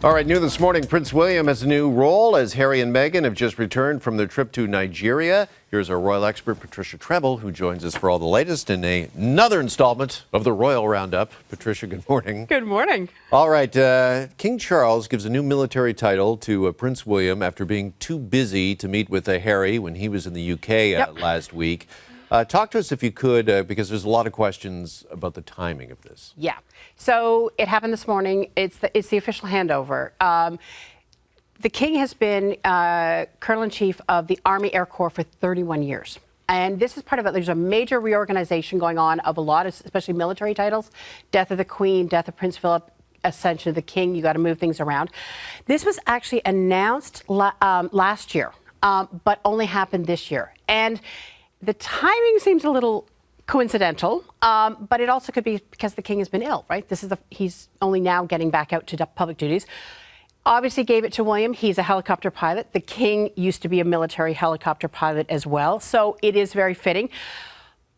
All right, new this morning, Prince William has a new role as Harry and Meghan have just returned from their trip to Nigeria. Here's our royal expert, Patricia Treble, who joins us for all the latest in another installment of the Royal Roundup. Patricia, good morning. Good morning. All right, King Charles gives a new military title to Prince William after being too busy to meet with Harry when he was in the UK last week. Talk to us, if you could, because there's a lot of questions about the timing of this. Yeah. So it happened this morning. It's the official handover. The King has been Colonel-in-Chief of the Army Air Corps for 31 years. And this is part of it. There's a major reorganization going on of a lot of, especially military titles. Death of the Queen, death of Prince Philip, ascension of the King. You got to move things around. This was actually announced last year, but only happened this year. And the timing seems a little coincidental, but it also could be because the King has been ill, right? He's only now getting back out to public duties. Obviously gave it to William. He's a helicopter pilot. The King used to be a military helicopter pilot as well, so it is very fitting.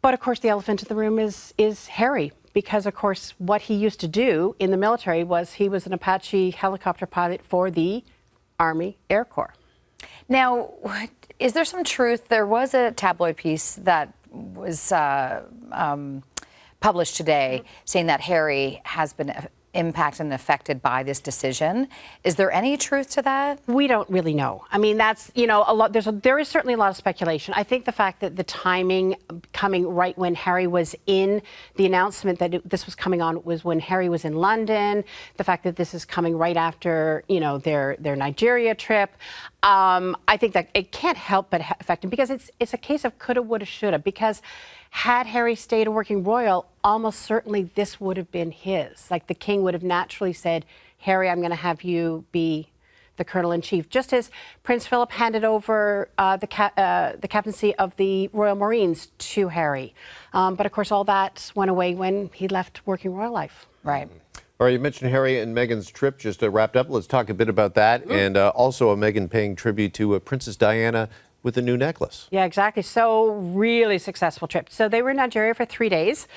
But of course, the elephant in the room is Harry, because of course, what he used to do in the military was he was an Apache helicopter pilot for the Army Air Corps. Now, is there some truth? There was a tabloid piece that was published today saying that Harry has been impacted and affected by this decision. Is there any truth to that? We don't really know. I mean, that's, you know, a lot. There is certainly a lot of speculation. I think the fact that the timing coming right when Harry was in, the announcement that this was coming on was when Harry was in London. The fact that this is coming right after, you know, their Nigeria trip. I think that it can't help but affect him, because it's a case of coulda, woulda, shoulda. Because had Harry stayed a working royal, almost certainly this would have been his. Like, the King would have naturally said, Harry, I'm going to have you be the Colonel-in-Chief. Just as Prince Philip handed over the captaincy of the Royal Marines to Harry. But of course, all that went away when he left working royal life. Right. All right, you mentioned Harry and Meghan's trip just wrapped up. Let's talk a bit about that. And also Meghan paying tribute to Princess Diana with a new necklace. Yeah, exactly. So really successful trip. So they were in Nigeria for 3 days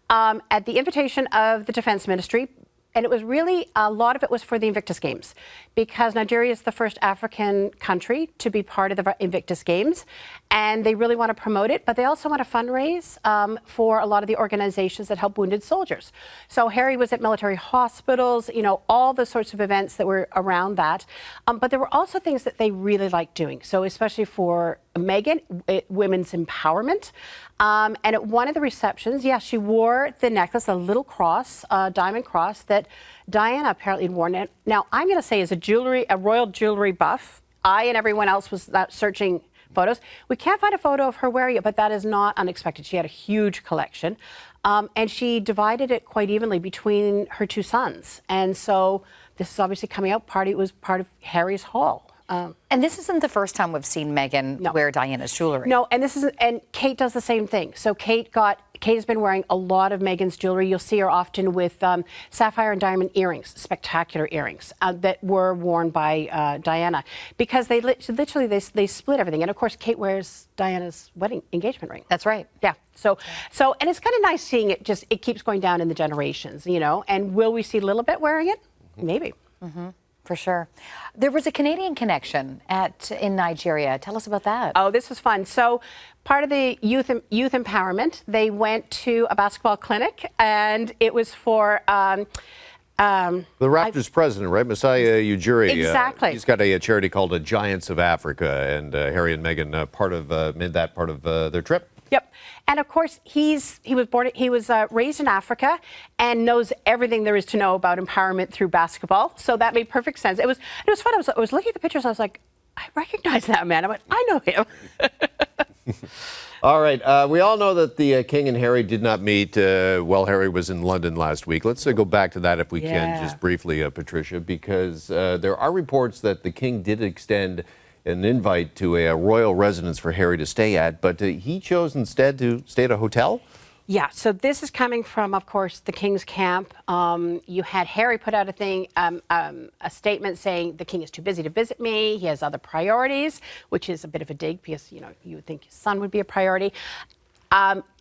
at the invitation of the Defense Ministry. And it was really, a lot of it was for the Invictus Games, because Nigeria is the first African country to be part of the Invictus Games. And they really want to promote it, but they also want to fundraise for a lot of the organizations that help wounded soldiers. So Harry was at military hospitals, you know, all the sorts of events that were around that. But there were also things that they really liked doing. So especially for Meghan, women's empowerment. And at one of the receptions, she wore the necklace, a little cross, a diamond cross that Diana apparently had worn. Now, I'm going to say, as a royal jewelry buff, I and everyone else was searching photos. We can't find a photo of her wearing it, but that is not unexpected. She had a huge collection, and she divided it quite evenly between her 2 sons. And so this is obviously coming out. It was part of Harry's haul. And this isn't the first time we've seen Meghan wear Diana's jewelry. No, and Kate does the same thing. So Kate has been wearing a lot of Meghan's jewelry. You'll see her often with sapphire and diamond earrings, spectacular earrings that were worn by Diana, because they literally they split everything. And of course, Kate wears Diana's engagement ring. That's right. Yeah. So and it's kind of nice seeing it. It keeps going down in the generations, you know. And will we see Lilibet wearing it? Maybe. For sure. There was a Canadian connection in Nigeria. Tell us about that. Oh, this was fun. So part of the youth empowerment, they went to a basketball clinic, and it was for the Raptors president, right? Masai Ujiri. Exactly. He's got a charity called Giants of Africa, and Harry and Meghan made that part of their trip. Yep. And of course, he was raised in Africa and knows everything there is to know about empowerment through basketball. So that made perfect sense. It was fun. I was looking at the pictures. I was like, I recognize that man. I went, I know him. All right. We all know that the King and Harry did not meet while Harry was in London last week. Let's go back to that if we can, just briefly, Patricia, because there are reports that the King did extend an invite to a royal residence for Harry to stay at, but he chose instead to stay at a hotel? Yeah, so this is coming from, of course, the King's camp. You had Harry put out a statement saying the King is too busy to visit me. He has other priorities, which is a bit of a dig because, you know, you would think his son would be a priority.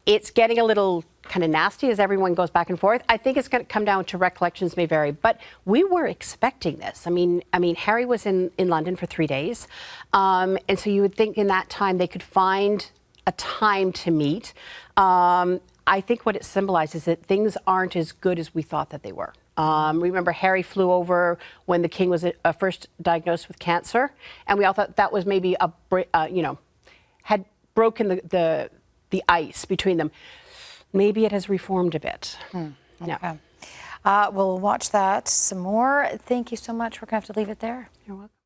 It's getting a little kind of nasty as everyone goes back and forth. I think it's going to come down to recollections may vary, but we were expecting this. I mean, Harry was in London for 3 days, and so you would think in that time they could find a time to meet. I think what it symbolizes is that things aren't as good as we thought that they were. Remember, Harry flew over when the king was first diagnosed with cancer, and we all thought that was maybe had broken the ice between them. Maybe it has reformed a bit. Okay. Yeah. We'll watch that some more. Thank you so much. We're going to have to leave it there. You're welcome.